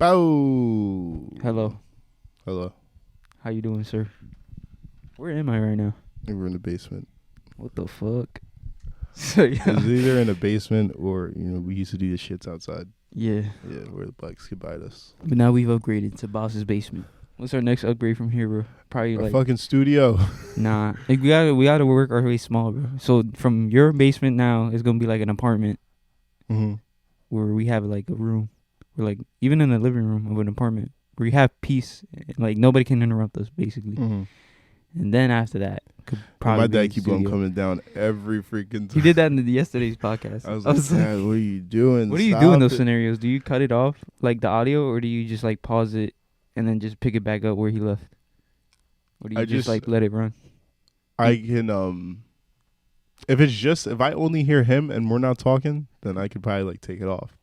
Bow. Hello. Hello. How you doing, sir? Where am I right now? We're in the basement. What the fuck? So, It's either in the basement or, we used to do the shits outside. Yeah. Yeah, where the blacks could bite us. But now we've upgraded to Boss's basement. What's our next upgrade from here, bro? Probably Our fucking studio. Nah. Like, we gotta work our way small, bro. So from your basement now, it's gonna be like an apartment where we have like a room. We're like even in the living room of an apartment where you have peace, like nobody can interrupt us, basically. And then after that, could probably my dad keep on coming down every freaking time. He did that in yesterday's podcast. I was like, Dad, what are you doing? What do you do in those scenarios? Do you cut it off, like the audio, or do you just like pause it and then just pick it back up where he left? Or do you just like let it run? I can if I only hear him and we're not talking, then I could probably like take it off.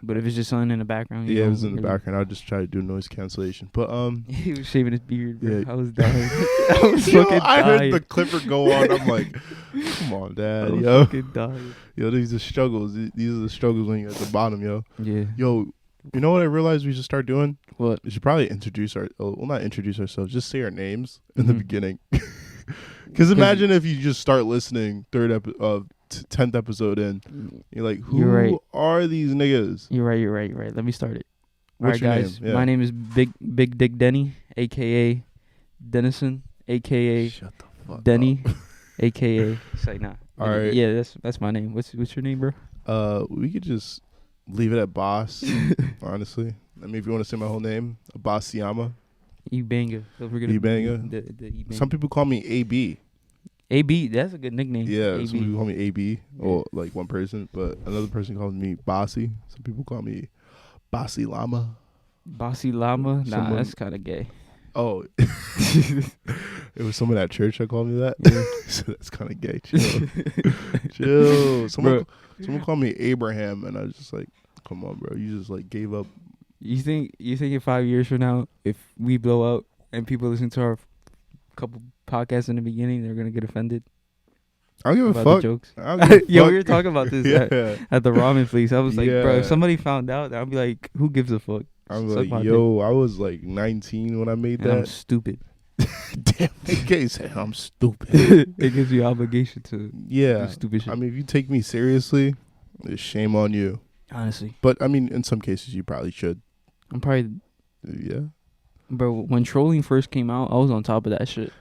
But if it's just something in the background, yeah, it was in the background. I'll just try to do noise cancellation. But he was shaving his beard, bro. Yeah. I was dying. I was fucking dying. I heard the clipper go on. I'm like, come on, Dad, I was fucking dying. Yo, these are struggles. These are the struggles when you're at the bottom, yo. Yeah. Yo, you know what I realized we should start doing? What? We should probably not introduce ourselves. Just say our names in the beginning. Because imagine if you just start listening 10th episode in, you're like, who are these niggas? You're right. Let me start it. What's all right, your guys. name? Yeah. My name is Big Dick Denny, a.k.a. Dennison, a.k.a. Shut the fuck Denny, up. a.k.a. Say nah. All right. Yeah, that's my name. What's your name, bro? We could just leave it at Boss, honestly. I mean, if you want to say my whole name, Abasiama. Ibanga. Ibanga. The Ibanga. Some people call me AB. AB, that's a good nickname. Yeah, AB. some people call me AB, or like one person, but another person calls me Bossy. Some people call me Bossy Llama. Bossy Llama? Nah, that's kind of gay. Oh, it was someone at church that called me that. Yeah. So that's kind of gay. Chill. Someone called me Abraham, and I was just like, "Come on, bro, you just like gave up." You think in 5 years from now, if we blow up and people listen to our couple podcasts in the beginning, they're gonna get offended? I don't give a fuck. fuck. Jokes. Yeah, we were talking about this at the ramen place. I was like, bro, if somebody found out, I'd be like, who gives a fuck? I'm like, yo, I was like 19 when I made that. I'm stupid. Damn, in case I'm stupid. It gives you obligation to do stupid shit. I mean, if you take me seriously, it's shame on you. Honestly. But I mean, in some cases, you probably should. I'm probably. Yeah. Bro, when trolling first came out, I was on top of that shit.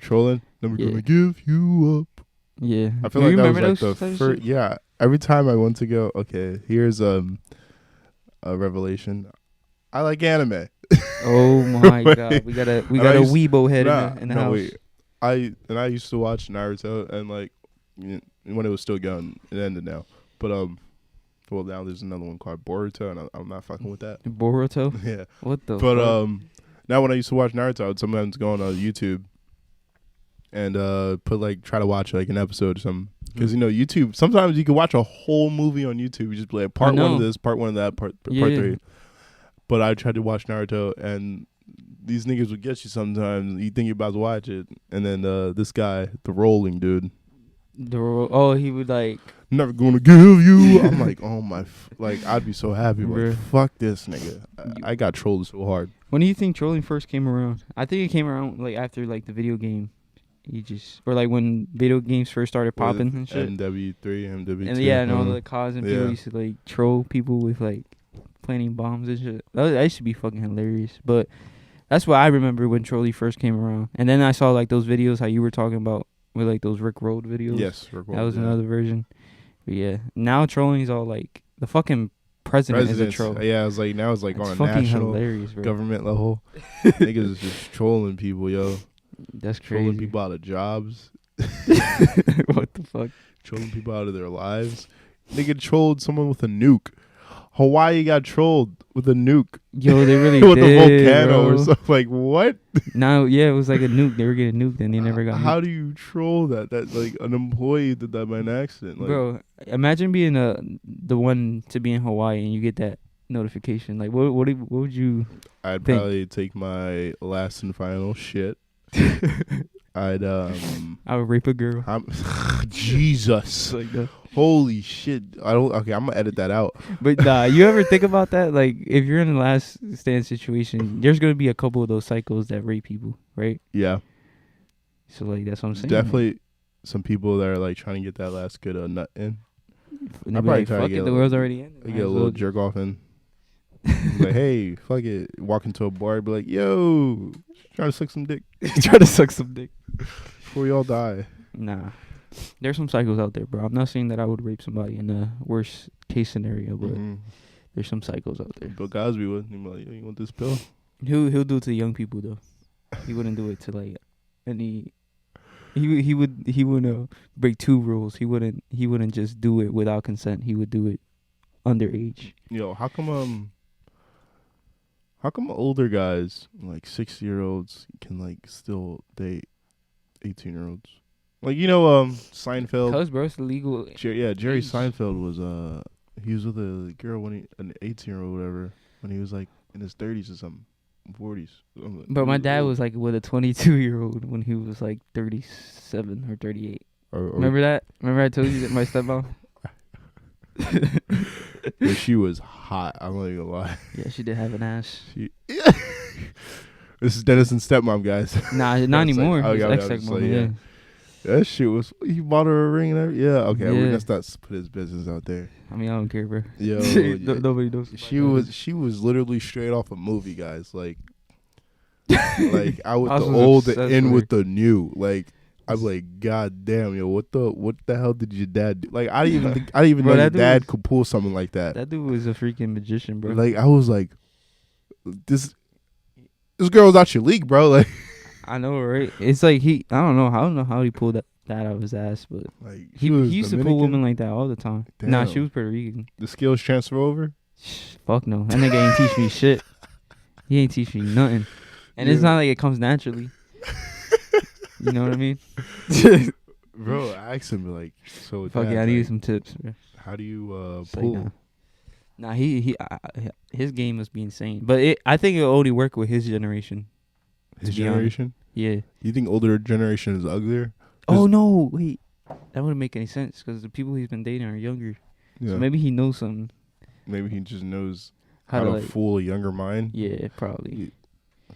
Trolling? Never gonna give you up. Yeah. I feel like that was like the first. Yeah. Every time I went to go, okay, here's a revelation. I like anime. Oh my god, we got a weebo head in the house. Wait. I used to watch Naruto, and like when it was still going, it ended now. But well, now there's another one called Boruto, and I'm not fucking with that. Boruto? Yeah. What the? But fuck? Now when I used to watch Naruto, I would sometimes go on YouTube and try to watch like an episode or something. Because YouTube, sometimes you can watch a whole movie on YouTube. You just play part one of this, part one of that, part 3. But I tried to watch Naruto, and these niggas would get you sometimes. You think you're about to watch it, and then this guy, the rolling dude. He would like, never gonna give you. I'm like, oh my, I'd be so happy. Like, fuck this nigga. I got trolled so hard. When do you think trolling first came around? I think it came around like after like the video game. Or like when video games first started popping and shit. MW3, MW2. And and all the cause and people used to like troll people with like planting bombs and shit. That used to be fucking hilarious. But that's what I remember when trolling first came around. And then I saw like those videos how you were talking about with like those Rick Road videos. Yes, Rick Road. That was another version. But yeah, now trolling is all like the fucking president is a troll. Yeah, it's like now it's like that's on a national hilarious, bro. Government level. Niggas is just trolling people, yo. That's crazy. Trolling people out of jobs. What the fuck? Trolling people out of their lives. Nigga trolled someone with a nuke. Hawaii got trolled with a nuke. Yo, they really with did, a volcano bro. or something. Like, what? No, yeah, it was like a nuke. They were getting nuked and they never got nuked. How do you troll that? That like an employee did that by an accident. Like, bro, imagine being the one to be in Hawaii and you get that notification. Like, what would you I'd think? probably take my last and final shit. I would rape a girl. Jesus. Like that. Holy shit. Okay, I'm gonna edit that out. But nah, you ever think about that? Like, if you're in a last stand situation, there's gonna be a couple of those cycles that rape people, right? Yeah. So like that's what I'm saying. Definitely some people that are like trying to get that last good nut in. And I'll probably try to get the world's already in. Get a little jerk off in. Like, hey, fuck it. Walk into a bar, be like, yo, trying to suck some dick. Try to suck some dick Before we all die. Nah. There's some psychos out there, bro. I'm not saying that I would rape somebody in the worst case scenario, but there's some psychos out there. Bill Cosby would. He'd be like, yo, you want this pill? He'll do it to the young people though. He wouldn't do it to like any. He would break two rules. He wouldn't just do it without consent. He would do it underage. Yo, how come older guys like 60-year-olds can like still date 18-year-olds? Like, Seinfeld. Cause bro, it's illegal. Jerry Seinfeld was he was with a girl an 18-year-old whatever when he was like in his 30s or something, 40s. But my dad was like with a 22-year-old when he was like 37 or 38. Remember that? Remember I told you that my stepmom? Yeah, she was hot. I'm not even gonna lie. Yeah, she did have an ass. This is Dennison's stepmom, guys. Nah, not anymore. Like, ex-stepmom, yeah. That shit was. He bought her a ring and everything. Yeah, okay. Yeah. Let's not put his business out there. I mean, I don't care, bro. Yo, nobody knows. She was literally straight off a movie, guys. Like out with the old and in with the new. Like, I'm like, God damn, yo, what the hell did your dad do? Like, I didn't even know your dad could pull something like that. That dude was a freaking magician, bro. Like, I was like, this girl was out your league, bro. Like, I know, right? It's like I don't know how he pulled that out of his ass, but like he used to pull women like that all the time. Damn. Nah, she was Puerto Rican. The skills transfer over? Fuck no. That nigga ain't teach me shit. He ain't teach me nothing. And it's not like it comes naturally. You know what I mean? Bro, I asked him like, so fuck yeah, I need some tips, bro. How do you pull? Nah, his game must be insane. But I think it'll only work with his generation. His generation? Yeah. You think older generation is uglier? Oh no, wait. That wouldn't make any sense because the people he's been dating are younger. Yeah. So maybe he knows something. Maybe he just knows how to fool a younger mind. Yeah, probably.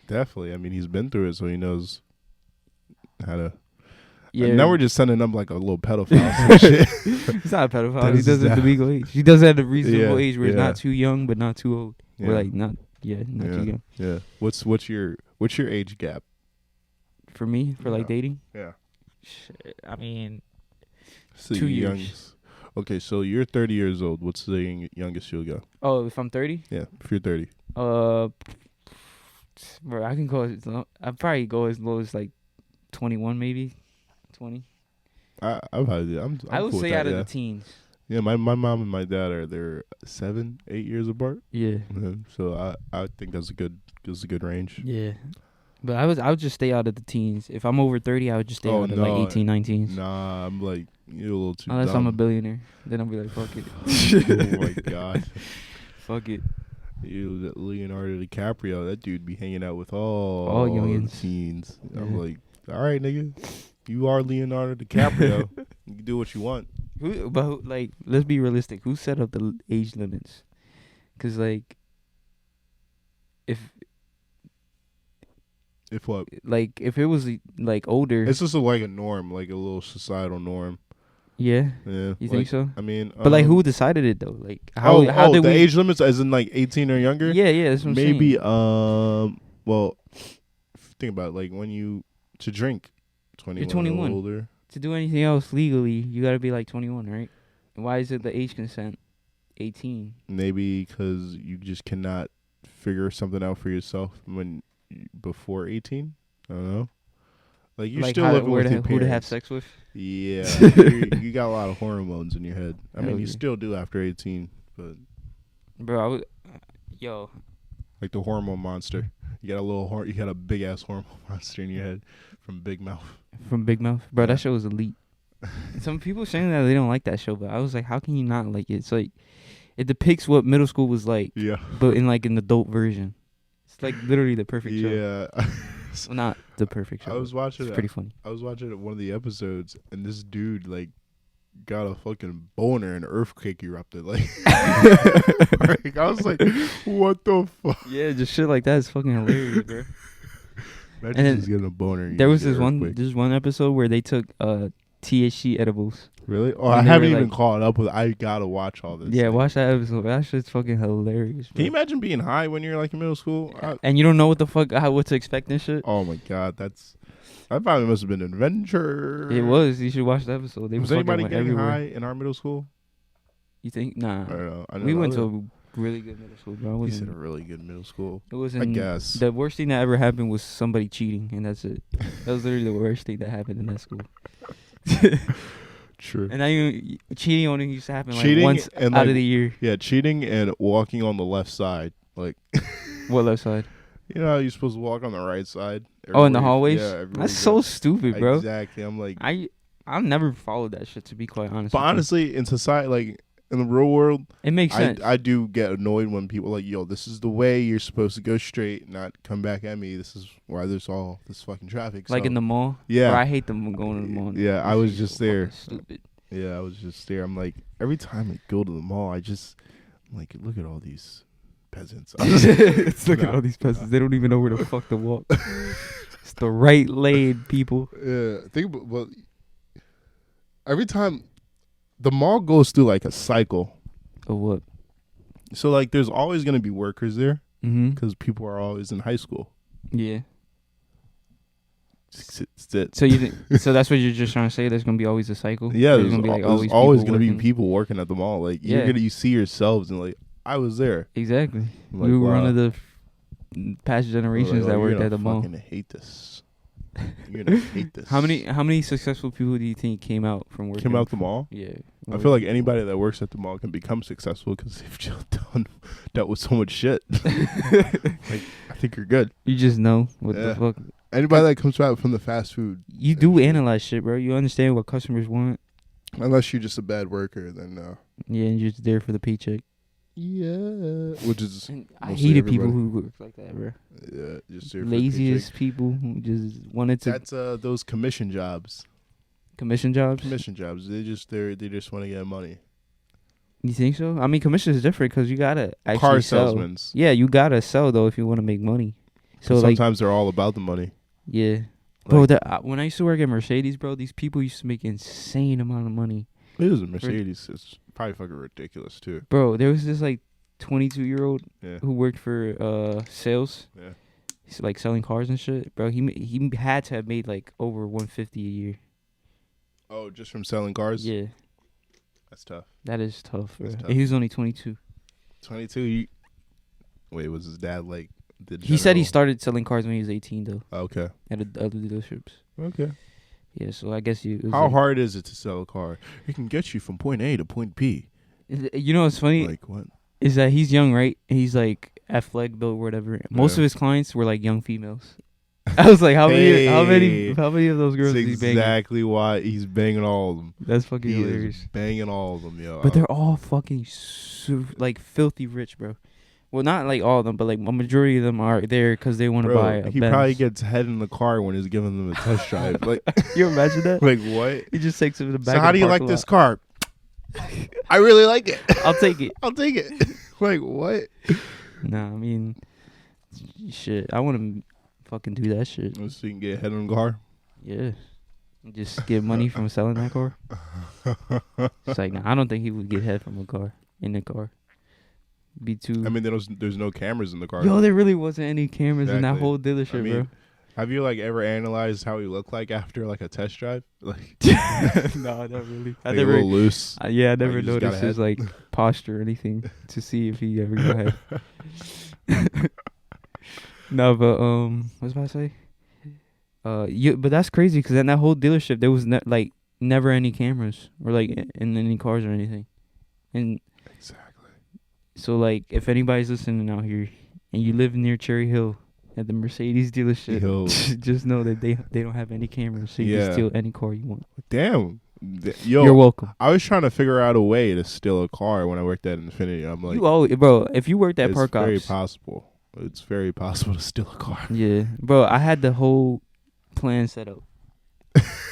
Definitely. I mean, he's been through it, so he knows how to. Yeah. And now we're just sending up like a little pedophile shit. He's not a pedophile. He does it at the legal age. He does it at a reasonable age where it's not too young but not too old. Yeah. We're like not too young. Yeah. What's your age gap? For me, for like dating? Yeah. Shit, I mean, so 2 years. Okay, so you're 30 years old. What's the youngest you'll go? Oh, if I'm 30? Yeah, if you're 30. Bro, I can go I'd probably go as low as like 21 maybe. 20. I would cool say out of the teens. Yeah, my mom and my dad they're 7, 8 years apart. Yeah. So I think that's a good range. Yeah. But I would just stay out of the teens. If I'm over 30, I would just stay out of like 18, 19s. Nah, I'm like, you're a little too Unless dumb. I'm a billionaire. Then I'll be like, fuck it. Oh my God. Fuck it. You Leonardo DiCaprio, that dude be hanging out with all youngins. Teens. Yeah. I'm like, all right, nigga. You are Leonardo DiCaprio. You can do what you want. But like, let's be realistic. Who set up the age limits? Because like, if what? Like, if it was like older, it's just like a norm, like a little societal norm. Yeah. Yeah. You think so? I mean, but like, who decided it though? Like, how did the age limits, as in like 18 or younger? Yeah. That's what I'm saying. Maybe. Well, think about it, like to drink. 21. You're 21. Or older. To do anything else legally, you gotta be like 21, right? And why is it the age consent 18? Maybe because you just cannot figure something out for yourself before 18. I don't know. Like, you're still living with your parents. Who to have sex with? Yeah, you got a lot of hormones in your head. I mean, you still do after 18, but bro, like the hormone monster. You got a big ass hormone monster in your head from Big Mouth. From Big Mouth, bro. That show was elite. Some people saying that they don't like that show, but I was like, how can you not like it? It's like it depicts what middle school was like. Yeah. But in like an adult version. It's like literally the perfect show. Yeah. Well, not the perfect show. I was watching it's pretty funny. I was watching one of the episodes, and this dude like got a fucking boner, and an earthquake erupted. Like, like I was like, what the fuck? Yeah, just shit like that is fucking hilarious, bro. Imagine he's getting a boner. There was this one episode where they took THC edibles. Really? Oh, I haven't even caught up with. I gotta watch all this. Yeah, watch that episode. That shit's fucking hilarious, bro. Can you imagine being high when you're like in middle school? And you don't know what the fuck, what to expect and shit? Oh my god, that probably must have been an adventure. It was. You should watch the episode. Was anybody getting high in our middle school? You think? Nah. I don't know. We went to a really good middle school, bro. You said a really good middle school. It wasn't. I guess. The worst thing that ever happened was somebody cheating, and that's it. That was literally the worst thing that happened in that school. True. And now cheating only used to happen like once out of the year. Yeah, cheating and walking on the left side. Like, what left side? You know how you're supposed to walk on the right side? Oh, in the hallways? Yeah. That's so stupid, bro. Exactly. I'm like... I've never followed that shit, to be quite honest. But honestly, in society, like, in the real world... It makes sense. I do get annoyed when people are like, yo, this is the way you're supposed to go straight, not come back at me. This is why there's all this fucking traffic. Like in the mall? Yeah. Bro, I hate them going to the mall. Yeah, I was just there. Stupid. Yeah, I was just there. I'm like, every time I go to the mall, I'm like, look at all these peasants. Look at all these peasants. They don't even know where the fuck to walk. It's the right lane, people. Yeah, think about, well, every time the mall goes through like a cycle. Of what? So like, there's always gonna be workers there because people are always in high school. Yeah. So you think? So that's what you're just trying to say? There's gonna be always a cycle. Yeah, there's always gonna be people working at the mall. Like you see yourselves and like I was there. Exactly. Like, we were one of the past generations that worked at the mall. You're gonna hate this. You're gonna hate this. How many successful people do you think came out from working? Came out the mall? Yeah. I feel like anybody that works at the mall can become successful because they've just dealt with so much shit. Like, I think you're good. You just know what the fuck. Anybody that comes out from the fast food. You do analyze shit, bro. You understand what customers want. Unless you're just a bad worker, then no. Yeah, and you're just there for the paycheck. Yeah. Which is... I hated people who work like that, bro. Yeah, just there laziest people who just wanted to... That's those commission jobs. Commission jobs? Commission jobs. They just want to get money. You think so? I mean, commission is different because you got to actually car sell. salesmen. Yeah, you got to sell, though, if you want to make money. So sometimes they're all about the money. Yeah. Bro, when I used to work at Mercedes, bro, these people used to make insane amount of money. It is a Mercedes. It's probably fucking ridiculous, too. Bro, there was this, like, 22-year-old yeah. who worked for sales. Yeah. He's, like, selling cars and shit. Bro, he had to have made, like, over $150 a year. Oh, just from selling cars? Yeah. That's tough. That is tough, bro. That's tough. And he was only 22. 22? Wait, was his dad, like... He said he started selling cars when he was 18, though. Okay. At other dealerships. Okay. Yeah, so I guess you... How hard is it to sell a car? It can get you from point A to point B. You know what's funny? Like what? Is that he's young, right? He's like athletic built, whatever. Most of his clients were like young females. I was like, how many of those girls is he banging? Exactly why he's banging all of them. That's fucking hilarious. Is banging all of them, yo. But they're all fucking like filthy rich, bro. Well, not like all of them, but like a majority of them are there because they want to buy a He Benz. probably gets head in the car when he's giving them a test drive. Like, you imagine that? Like what? He just takes it to the back. So how do you like this car? I really like it. I'll take it. I'll take it. Like what? Nah, I mean, shit. I want to fucking do that shit. So you can get head on the car. Yeah. Just get money from selling that car. It's like, nah, I don't think he would get head from a car in the car. Be too. I mean, there's no cameras in the car. Yo, there really wasn't any cameras in that whole dealership, bro. Have you like ever analyzed how he looked like after like a test drive? Like, no, not really. I never a little loose. I never noticed his like posture or anything to see if he ever got ahead. No, but what was I about to say? But that's crazy because in that whole dealership there was never any cameras or like in any cars or anything, and. So, like, if anybody's listening out here and you live near Cherry Hill at the Mercedes dealership, just know that they don't have any cameras, so you can steal any car you want. Damn. Yo, you're welcome. I was trying to figure out a way to steal a car when I worked at Infinity. I'm like, bro, if you worked at Park Ops. It's very possible. It's very possible to steal a car. Yeah. Bro, I had the whole plan set up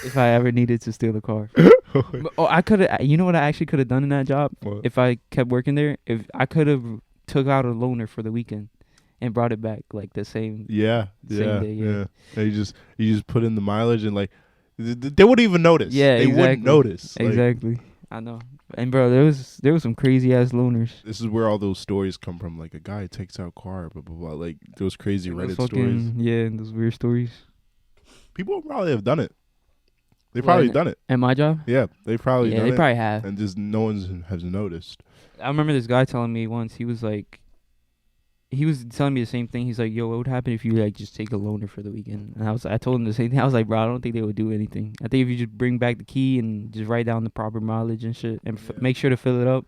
if I ever needed to steal the car. I could have. You know what I actually could have done in that job? What? If I kept working there, if I could have took out a loaner for the weekend and brought it back like the same. Yeah. Day, yeah. And you just put in the mileage and like they wouldn't even notice. Yeah, they wouldn't notice. Exactly. I know. And bro, there was some crazy ass loaners. This is where all those stories come from. Like a guy takes out car, blah blah blah. Like those crazy Reddit stories. Yeah, and those weird stories. People probably have done it. They probably done it. At my job? Yeah, they probably done it. Yeah, they probably have. And just no one has noticed. I remember this guy telling me once, he was telling me the same thing. He's like, yo, what would happen if you like just take a loaner for the weekend? And I told him the same thing. I was like, bro, I don't think they would do anything. I think if you just bring back the key and just write down the proper mileage and shit and make sure to fill it up,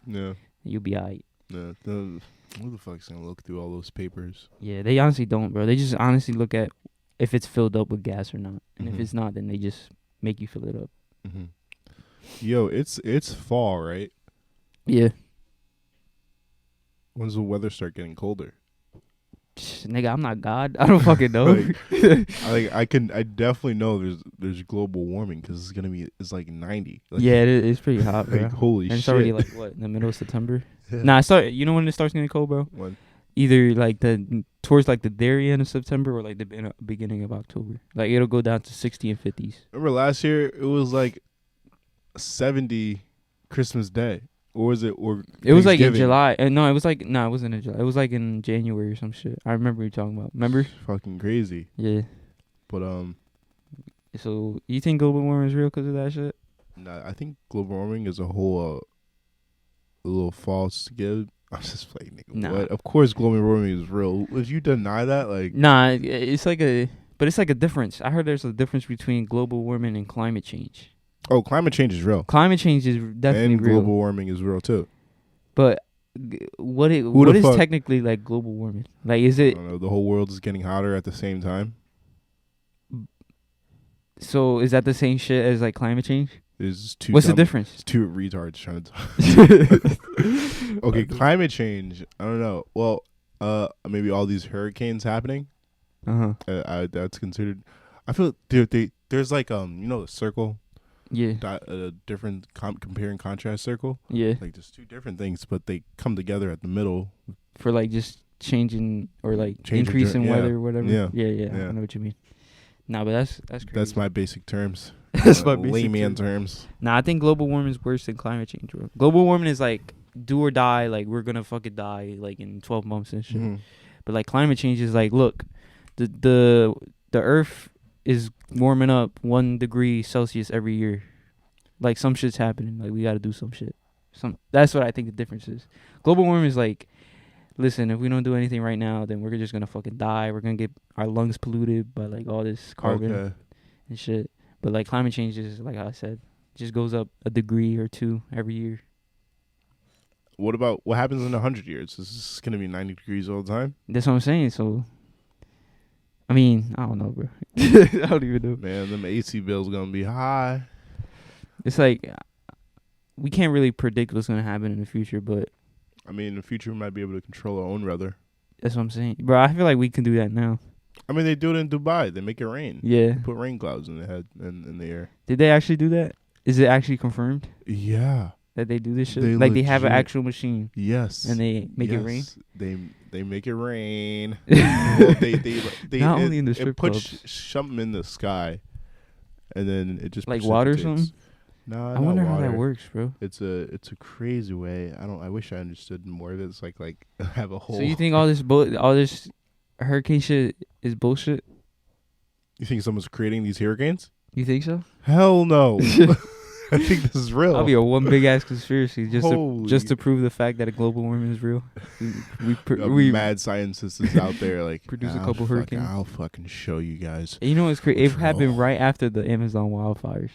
you'll be alright. Yeah, who the fuck's gonna look through all those papers? Yeah, they honestly don't, bro. They just honestly look at if it's filled up with gas or not. And if it's not, then they just make you fill it up. Mm-hmm. Yo, it's fall, right? Yeah. When's the weather start getting colder? Nigga, I'm not God. I don't fucking know. I definitely know there's global warming because it's like 90. Like, yeah, it's pretty hot, bro. Like, holy and it's shit. already like what, in the middle of September? Yeah. Nah, you know when it starts getting cold, bro? When? Either like towards like the very end of September or like the beginning of October. Like it'll go down to 60 and 50s. Remember last year it was like 70 Christmas Day. Or was it? Or it was like in July. No, it wasn't in July. It was like in January or some shit. I remember you talking about. Remember? Fucking crazy. Yeah. But So you think global warming is real because of that shit? Nah, I think global warming is a whole a little false give. I'm just like, nigga, nah. What? Of course, global warming is real. If you deny that, like, nah, it's like a difference. I heard there's a difference between global warming and climate change. Oh, climate change is real. Climate change is definitely and real. Global warming is real too. But what is technically like global warming? Like, is it? I don't know, the whole world is getting hotter at the same time. So is that the same shit as like climate change? What's the difference? It's two retards trying to talk. Okay, climate change. I don't know. Well, maybe all these hurricanes happening. That's considered. I feel there's like the circle. Yeah. A different compare and contrast circle. Yeah. Like there's two different things, but they come together at the middle. For like just changing or like increasing weather or whatever. Yeah. I know what you mean. Nah, but that's crazy. That's my basic terms. That's my basic layman terms. Nah, I think global warming is worse than climate change, bro. Global warming is like do or die. Like we're gonna fucking die like in 12 months and shit. Mm-hmm. But like climate change is like, look, the Earth is warming up 1 degree Celsius every year. Like some shit's happening. Like we gotta do some shit. That's what I think the difference is. Global warming is like, listen, if we don't do anything right now, then we're just gonna fucking die. We're gonna get our lungs polluted by like all this carbon and shit. But like climate change is, like I said, just goes up 1 degree or 2 every year. What happens in 100 years? Is this gonna be 90 degrees all the time? That's what I'm saying. So, I mean, I don't know, bro. I don't even know. Man, them AC bills gonna be high. It's like we can't really predict what's gonna happen in the future, but I mean, in the future we might be able to control our own weather. That's what I'm saying, bro. I feel like we can do that now. I mean, they do it in Dubai. They make it rain. Yeah, they put rain clouds in the head in the air. Did they actually do that? Is it actually confirmed? Yeah, that they do this shit. They have an actual machine. Yes, and they make it rain. They make it rain. they not only in the strip clubs. Put something in the sky, and then it just like water or something. No, I wonder how that works, bro. It's a crazy way. I wish I understood more of it. It's like have a whole. So you think all this hurricane shit is bullshit? You think someone's creating these hurricanes? You think so? Hell no. I think this is real. I'll be a one big ass conspiracy just to prove the fact that a global warming is real. We mad scientists is out there like produce a couple hurricanes. I'll fucking show you guys. And you know what's crazy? It happened right after the Amazon wildfires.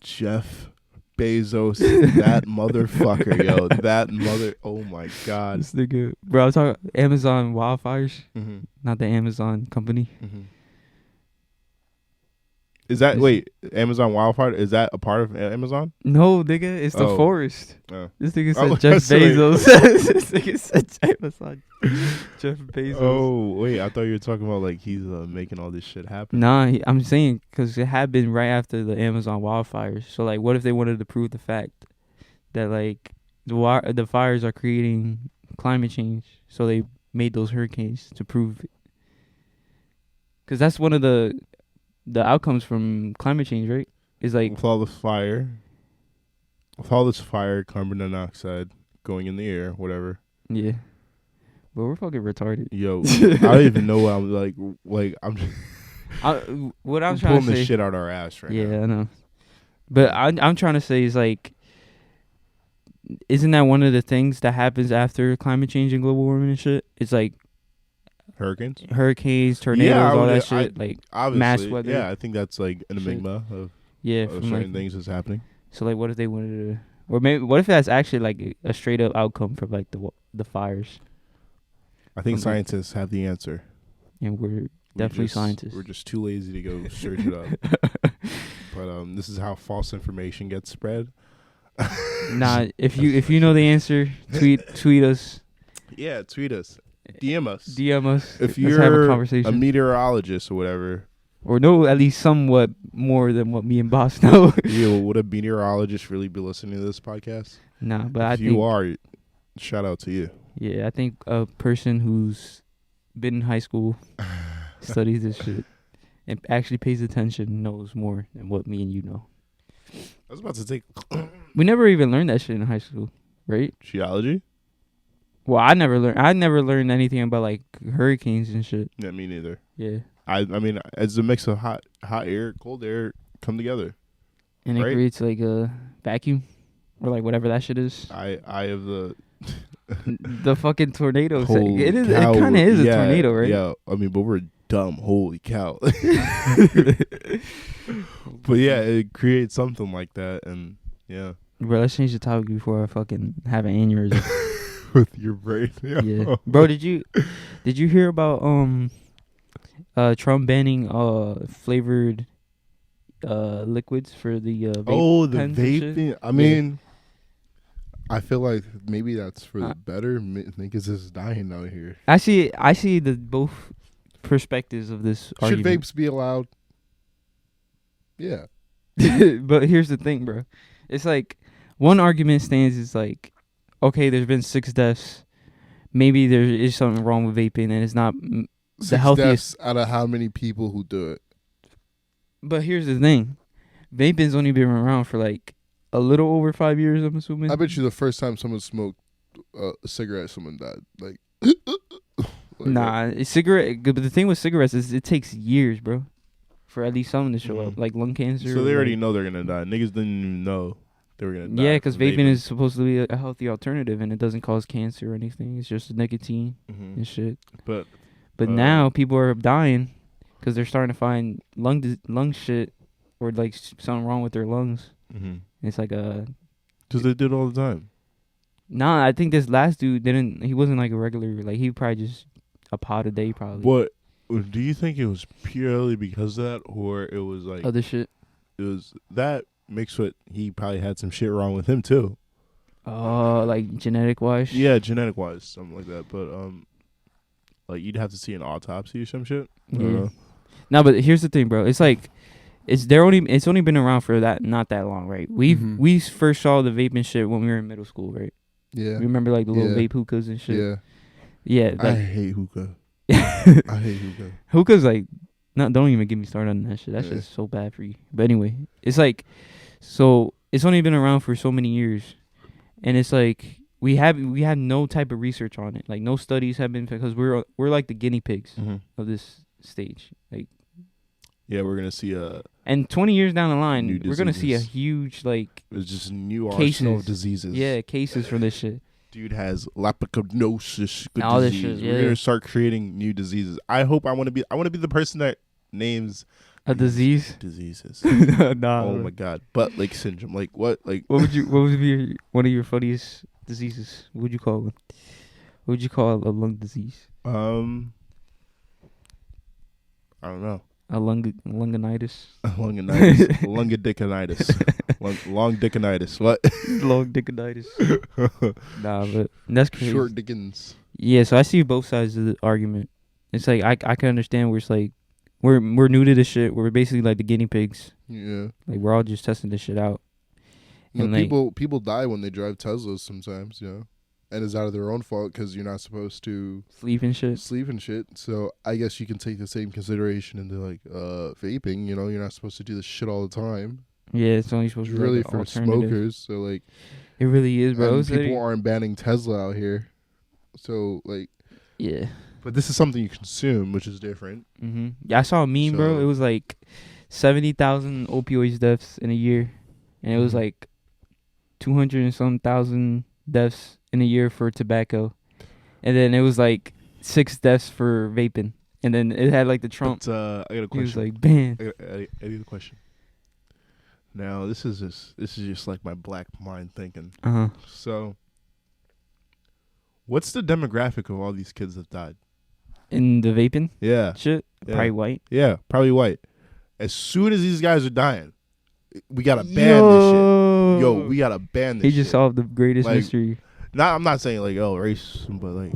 Jeff Bezos, that motherfucker, yo, oh my god, this nigga, bro. I'm talking Amazon wildfires, not the Amazon company. Is that wait? Amazon wildfire, is that a part of Amazon? No, nigga, it's the forest. This nigga said Jeff Bezos. This nigga said Amazon. Jeff Bezos. Oh wait, I thought you were talking about like he's making all this shit happen. Nah, I'm saying because it happened right after the Amazon wildfires. So like, what if they wanted to prove the fact that like the fires are creating climate change? So they made those hurricanes to prove it. Because that's one of the outcomes from climate change, right? Is like with all this fire, carbon dioxide going in the air, whatever. Yeah, but we're fucking retarded. Yo, I don't even know what I'm like. I'm just what I'm trying pulling to say. This shit out our ass right now. Yeah, I know. But I'm trying to say is like, isn't that one of the things that happens after climate change and global warming and shit? It's like hurricanes, tornadoes, all that shit, like mass weather. Yeah, I think that's like an enigma of certain like, things that's happening. So like, what if they wanted to, or maybe what if that's actually like a straight up outcome from like the fires? I think scientists have the answer, and we're definitely scientists. We're just too lazy to go search it up. But this is how false information gets spread. Nah, if you know the answer, tweet us. Yeah, tweet us. DM us. Let's If you're have a conversation. A meteorologist or whatever. Or know at least somewhat more than what me and Boss know. Yeah, well, would a meteorologist really be listening to this podcast? Nah, but I think you are, shout out to you. Yeah, I think a person who's been in high school, studies this shit, and actually pays attention knows more than what me and you know. I was about to take... We never even learned that shit in high school, right? Geology? Well, I never learned anything about like hurricanes and shit. Yeah, me neither. Yeah. I mean, it's a mix of hot air, cold air come together. And it creates like a vacuum or like whatever that shit is. Eye of the the fucking tornado. It kind of is a tornado, right? Yeah. I mean, but we're dumb. Holy cow. But yeah, it creates something like that, and yeah. Bro, let's change the topic before I fucking have an aneurysm. With your brain. Yeah. Bro, did you hear about Trump banning flavored liquids for the vape the vaping? I mean, I feel like maybe that's for the better. Niggas is dying out here. I see the both perspectives of this argument. Should vapes be allowed? Yeah. But here's the thing, bro. It's like one argument stands is like, okay, there's been 6 deaths. Maybe there is something wrong with vaping, and it's not the healthiest. 6 deaths out of how many people who do it? But here's the thing. Vaping's only been around for like a little over 5 years, I'm assuming. I bet you the first time someone smoked a cigarette, someone died. Like nah, cigarette. But the thing with cigarettes is it takes years, bro, for at least something to show up, like lung cancer. So they already know they're going to die. Niggas didn't even know. They were gonna die. Yeah, because vaping is supposed to be a healthy alternative, and it doesn't cause cancer or anything. It's just nicotine and shit. But now people are dying because they're starting to find lung shit or like something wrong with their lungs. It's like because they did all the time. Nah, I think this last dude didn't. He wasn't like a regular. Like he probably just a pot a day, probably. What do you think it was purely because of that, or it was like other shit? It was that. Mixed with he probably had some shit wrong with him too. Like genetic wise? Yeah, genetic wise, something like that. But like you'd have to see an autopsy or some shit. Yeah. No, but here's the thing, bro. It's like it's only been around for not that long, right? We first saw the vaping shit when we were in middle school, right? Yeah. Remember like the little vape hookahs and shit? Yeah. Yeah. I hate hookah. I hate hookah. Hookah's like don't even get me started on that shit. That shit's so bad for you. But anyway, it's like so it's only been around for so many years, and it's like we have no type of research on it. Like no studies have been because we're like the guinea pigs of this stage. Like yeah, we're gonna see and 20 years down the line, we're gonna see a huge like it's just new arsenal of diseases. Yeah, cases for this shit. Dude has lapicognosis. All this shit. Yeah. We're gonna start creating new diseases. I hope I want to be the person that names a diseases. Nah. Oh my god. Butt Lake syndrome. Like what? Like what would be one of your funniest diseases? What would you call one? What would you call a lung disease? I don't know. A lungonitis. Lungonitis. Lungadickinitis. Long dickinitis. What? Long dickinitis. Nah, but that's crazy. Short dickens. Yeah, so I see both sides of the argument. It's like I can understand where it's like we're new to this shit. We're basically like the guinea pigs. Yeah. Like we're all just testing this shit out. No, And like, people die when they drive Teslas sometimes, you know, and it's out of their own fault because you're not supposed to sleep and shit. So I guess you can take the same consideration into like vaping. You know, you're not supposed to do this shit all the time. Yeah, it's only supposed to be really like for smokers. So like, it really is, bro. And people aren't banning Tesla out here. So like, yeah. But this is something you consume, which is different. Mm-hmm. Yeah, I saw a meme, bro. It was like 70,000 opioid deaths in a year, and it was like 200 and some thousand deaths in a year for tobacco, and then it was like 6 deaths for vaping, and then it had like the Trump. But, I got a question. He was like, "Ban." I need a question. Now this is just like my black mind thinking. So, what's the demographic of all these kids that died? In the vaping? Yeah. Shit? Yeah. Probably white? Yeah, probably white. As soon as these guys are dying, we gotta ban this shit. Yo, we gotta ban this shit. He just solved the greatest mystery. I'm not saying like, racism, but like,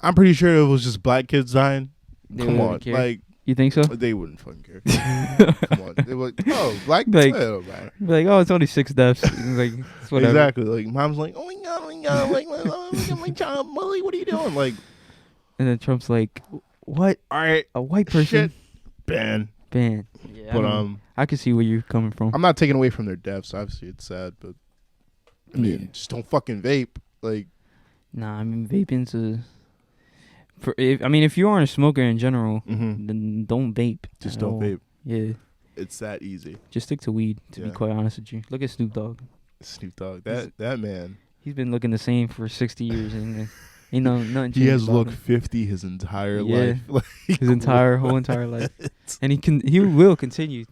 I'm pretty sure if it was just black kids dying. Come on. Care. Like, you think so? They wouldn't fucking care. Come on. They were like, black kids. Like, it's only 6 deaths. Like, it's whatever. Exactly. Like, mom's like, oh my God. Like, my child, Molly, what are you doing? Like, and then Trump's like, what? All right. A white person? Shit. Ban. Yeah, but I can see where you're coming from. I'm not taking away from their deaths. Obviously, it's sad, but I mean, just don't fucking vape. Like, nah, I mean, vaping's if you aren't a smoker in general, then don't vape. Just don't vape. Yeah. It's that easy. Just stick to weed, to be quite honest with you. Look at Snoop Dogg. That man. He's been looking the same for 60 years. And ain't nothing. He has looked 50 his entire life. Like, his whole entire life. And he will continue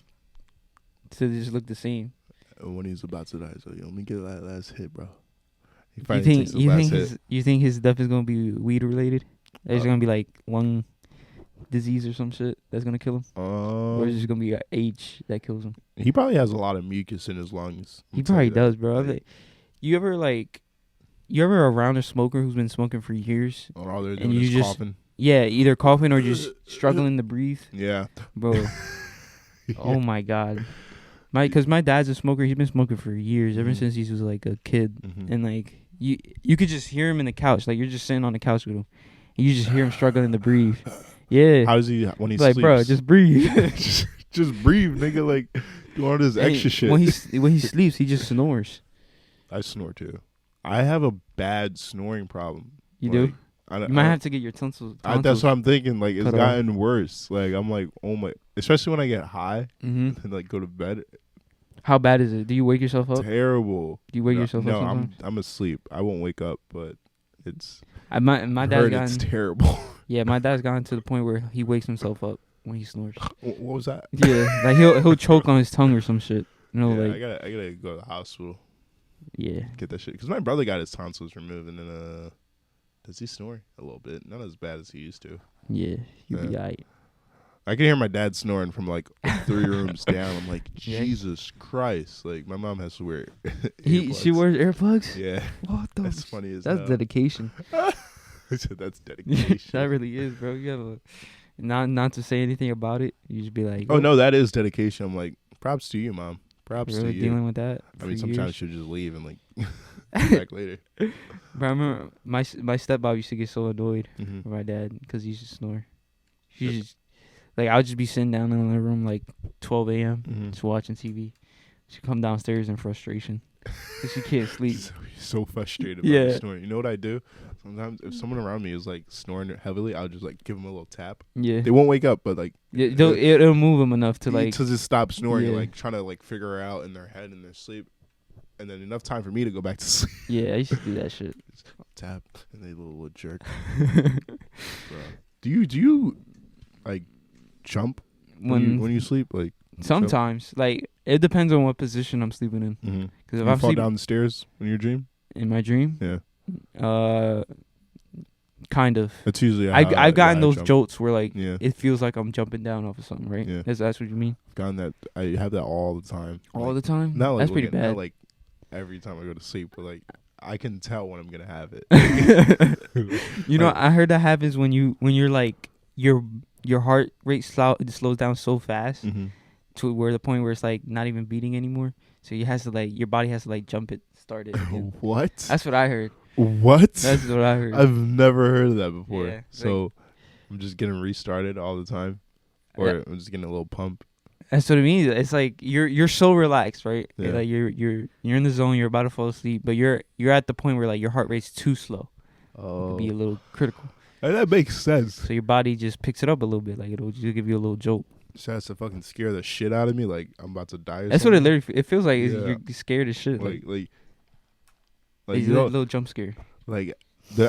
to just look the same. When he's about to die, so let me get that last hit, bro. You think his death is gonna be weed related? There's gonna be like lung disease or some shit that's gonna kill him, or is it just gonna be age that kills him? He probably has a lot of mucus in his lungs. He probably does, bro. Like, you ever around a smoker who's been smoking for years, all they're doing is coughing? Yeah, either coughing or just struggling to breathe. Yeah, bro. Yeah. Oh my God. Because my dad's a smoker. He's been smoking for years, ever since he was like a kid, and like you could just hear him in the couch. Like, you're just sitting on the couch with him, and you just hear him struggling to breathe. Yeah. How does he when he like, sleeps? Bro, just breathe. just breathe, nigga. Like, do all this extra shit. When he sleeps, he just snores. I snore too. I have a bad snoring problem. You do? You might have to get your tonsils. That's what I'm thinking. Like, it's gotten worse. Like, I'm like, oh my. Especially when I get high and like go to bed. How bad is it? Do you wake yourself up? Terrible. Do you wake yourself up? No, I'm asleep. I won't wake up, but it's. My dad's gotten. It's terrible. Yeah, my dad's gotten to the point where he wakes himself up when he snores. What was that? Yeah, like he'll choke on his tongue or some shit. You know, yeah, like I gotta go to the hospital. Yeah, get that shit because my brother got his tonsils removed, and then does he snore a little bit? Not as bad as he used to. Yeah, he'll be alright. I can hear my dad snoring from like 3 rooms down. I'm like, Jesus Christ! Like, my mom has to wear. She wears earplugs. Yeah, what the? That's funny as that's dedication. That's dedication. That really is, bro. You have not to say anything about it. You just be like, oh no, that is dedication. I'm like, props to you, mom. Props really to you. Dealing with that. I mean, sometimes she'll just leave and like come back later. But I remember my stepmom used to get so annoyed with my dad because he used to snore. She just like, I would just be sitting down in the room like 12 a.m. just watching TV. She'd come downstairs in frustration because she can't sleep. So frustrated about snoring. You know what I do? Sometimes if someone around me is like snoring heavily, I'll just like give them a little tap. Yeah, they won't wake up, but like it'll move them enough to like to just stop snoring. And, like, trying to like figure it out in their head and their sleep, and then enough time for me to go back to sleep. Yeah, I used to do that shit. Tap and they little jerk. Do you like jump when you sleep? Like, sometimes, like, it depends on what position I'm sleeping in. Because if I fall down the stairs in your dream. In my dream, yeah. Kind of. It's usually I've gotten those jolts where like it feels like I'm jumping down off of something, right? Yeah. That's what you mean? I've gotten that. I have that all the time. All the time? Not like that's pretty bad. Not like every time I go to sleep, but like I can tell when I'm gonna have it. You know, I heard that happens when you're like your heart rate slows down so fast to where the point where it's like not even beating anymore. So you has to like your body has to like jump it, start it. Again. What? That's what I heard. What? That's what I heard. I've never heard of that before. Yeah, so I'm just getting restarted all the time, or I'm just getting a little pump. That's what it means. It's like you're so relaxed, right? Yeah. Like you're in the zone. You're about to fall asleep, but you're at the point where like your heart rate's too slow. Oh, it could be a little critical. That makes sense. So your body just picks it up a little bit. Like it'll just give you a little jolt. Just has to fucking scare the shit out of me. Like I'm about to die. That's something. what it literally. It feels like you're scared as shit. Like it's a little jump scare. Like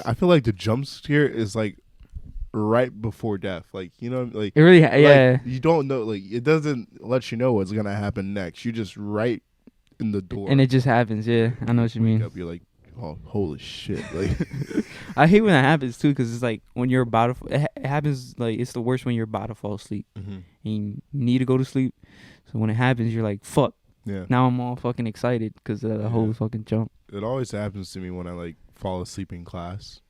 I feel like the jump scare is like right before death. Like you know, like it really. Yeah. You don't know. Like it doesn't let you know what's gonna happen next. You just right in the door, and it just happens. Yeah, I know what you mean. Up, you're like, oh, holy shit! Like I hate when that happens too, because it's like when you're about to. It happens like it's the worst when you're about to fall asleep and you need to go to sleep. So when it happens, you're like, fuck. Yeah. Now I'm all fucking excited because of the whole fucking jump. It always happens to me when I like fall asleep in class.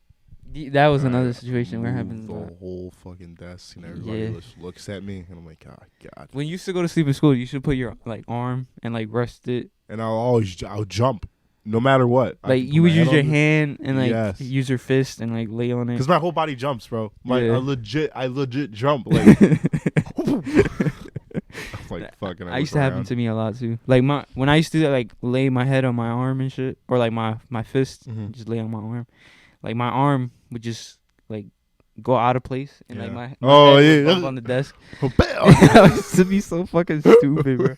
That was another situation where it happens. The whole fucking desk and everybody just looks at me and I'm like, oh, God. When you used to go to sleep in school, you should put your like arm and like rest it. And I'll jump no matter what. Like you would use your hand and like use your fist and like lay on it. Because my whole body jumps, bro. I legit jump. Like, like fucking. I used to happen to me a lot too. Like when I used to like lay my head on my arm and shit, or like my fist just lay on my arm. Like my arm would just like go out of place and like my head would bump on the desk. I used to be so fucking stupid, bro.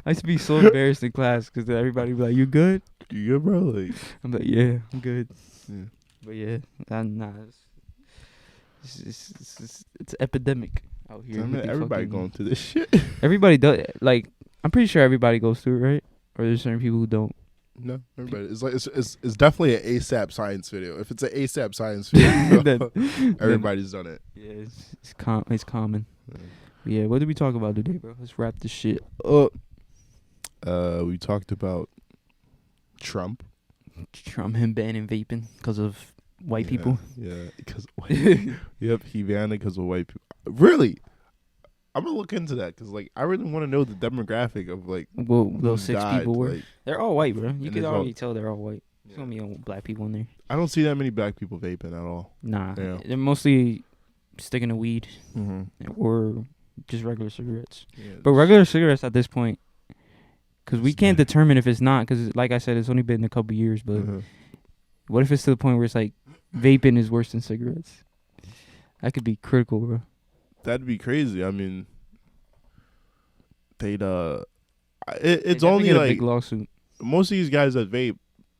I used to be so embarrassed in class because everybody would be like, "You good? You good, bro?" Like, I'm like, "Yeah, I'm good." Yeah. But yeah, nah, it's epidemic out here. Everybody going through this shit. Everybody does. Like, I'm pretty sure everybody goes through it, right? Or there's certain people who don't. No, everybody. It's like it's definitely an ASAP science video. If it's an ASAP science video, everybody's done it. Yeah, it's common. Yeah, what did we talk about today, bro? Let's wrap this shit up. We talked about Trump, him banning vaping because of white people. Yeah, because yep, he banned it because of white people. Really? I'm gonna look into that because, like, I really want to know the demographic of like those 6 people were. Like, they're all white, bro. You can already tell they're all white. There's gonna be black people in there. I don't see that many black people vaping at all. Nah, they're mostly sticking to weed or just regular cigarettes. Yeah, but regular cigarettes at this point, because we can't determine if it's not. Because, like I said, it's only been a couple years. But what if it's to the point where it's like vaping is worse than cigarettes? That could be critical, bro. That'd be crazy. I mean, it's only like a big lawsuit. Most of these guys that vape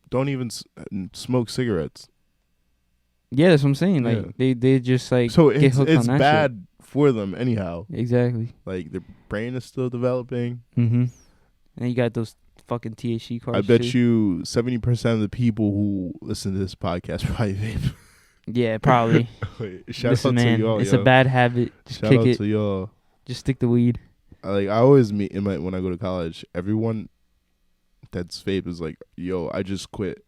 don't even smoke cigarettes. Yeah, that's what I'm saying. Like they just like so get hooked on that. It's bad for them anyhow. Exactly. Like their brain is still developing. And you got those fucking THC cards. I bet you 70% of the people who listen to this podcast probably vape. Yeah, probably. Shout out to y'all. It's a bad habit. Just shout kick out it. to y'all. Just stick to weed. Like I always meet when I go to college, everyone that's vape is like, "Yo, I just quit."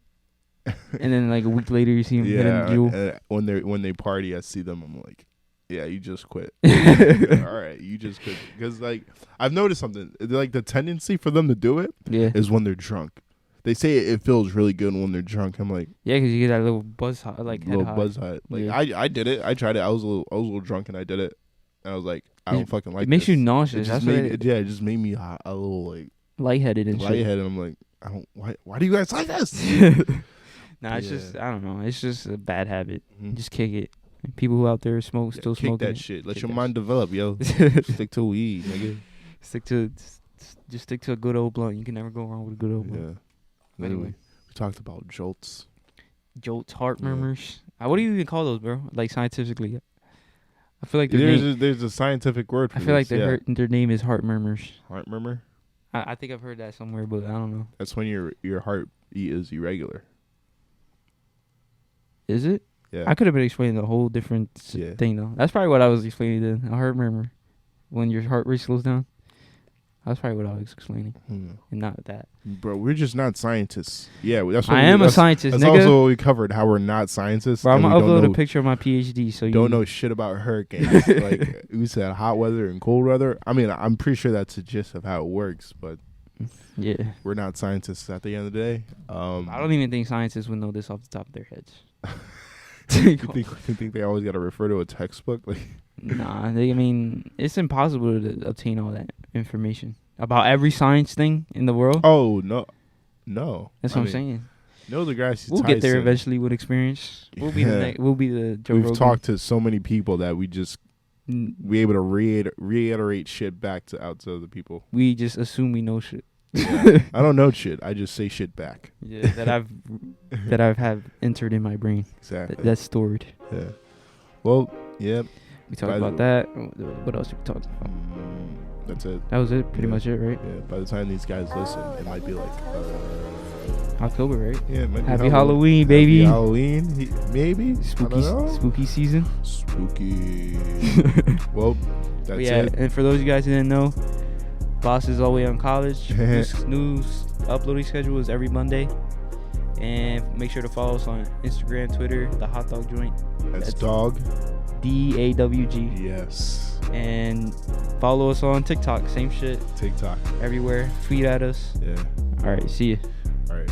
And then like a week later, you see them hitting Juul. When they party, I see them. I'm like, "Yeah, you just quit." All right, you just quit because like I've noticed something. Like the tendency for them to do it is when they're drunk. They say it feels really good when they're drunk. I'm like, yeah, because you get that little buzz high, like little buzz high. Like I did it. I tried it. I was a little drunk and I did it. And I was like, I don't fucking like it. It makes you nauseous. It just made me a little like lightheaded and shit. Lightheaded. I'm like, I don't. Why do you guys like this? Nah, it's just I don't know. It's just a bad habit. Just kick it. And people who out there still smoking. Kick that shit. Let your mind develop, yo. Stick to weed, nigga. Just stick to a good old blunt. You can never go wrong with a good old blunt. Yeah. Anyway, we talked about jolts, heart murmurs. What do you even call those, bro? Like scientifically, I feel like there's a scientific word for I feel like their name is heart murmurs. Heart murmur? I think I've heard that somewhere, but I don't know. That's when your heartbeat is irregular. Is it? Yeah. I could have been explaining a whole different thing though. That's probably what I was explaining then. A heart murmur, when your heart rate slows down. That's probably what I was explaining, and not that. Bro, we're just not scientists. Yeah, that's what I am a scientist. That's nigga. also what we covered. How we're not scientists. Bro, I'm gonna upload a picture of my PhD, so you don't know shit about hurricanes. Like we said, hot weather and cold weather. I mean, I'm pretty sure that's the gist of how it works, but yeah, we're not scientists at the end of the day. I don't even think scientists would know this off the top of their heads. you think they always got to refer to a textbook? Like, nah, I mean, it's impossible to obtain all that information about every science thing in the world. Oh no. That's what I'm saying. Neil deGrasse We'll get there eventually with experience. We'll be the Joe We've Rogan. talked to so many people that we able to reiterate shit back out to other people. We just assume we know shit. Yeah. I don't know shit. I just say shit back. Yeah, that I've have entered in my brain. Exactly. That's stored. Yeah. Well, yeah. We talked about that. What else did we talk about? That's it. That was it. Pretty much it, right? Yeah. By the time these guys listen, it might be like October, right? Yeah. It might Happy be Halloween, baby. Happy Halloween, maybe. Spooky season. Spooky. Well, that's it. And for those of you guys who didn't know, Boss is all the way on college. This news uploading schedule is every Monday. And make sure to follow us on Instagram, Twitter, the Hot Dog Joint. That's dog. DAWG. Yes. And follow us on TikTok. Same shit. TikTok. Everywhere. Tweet at us. Yeah. All right. See you. All right.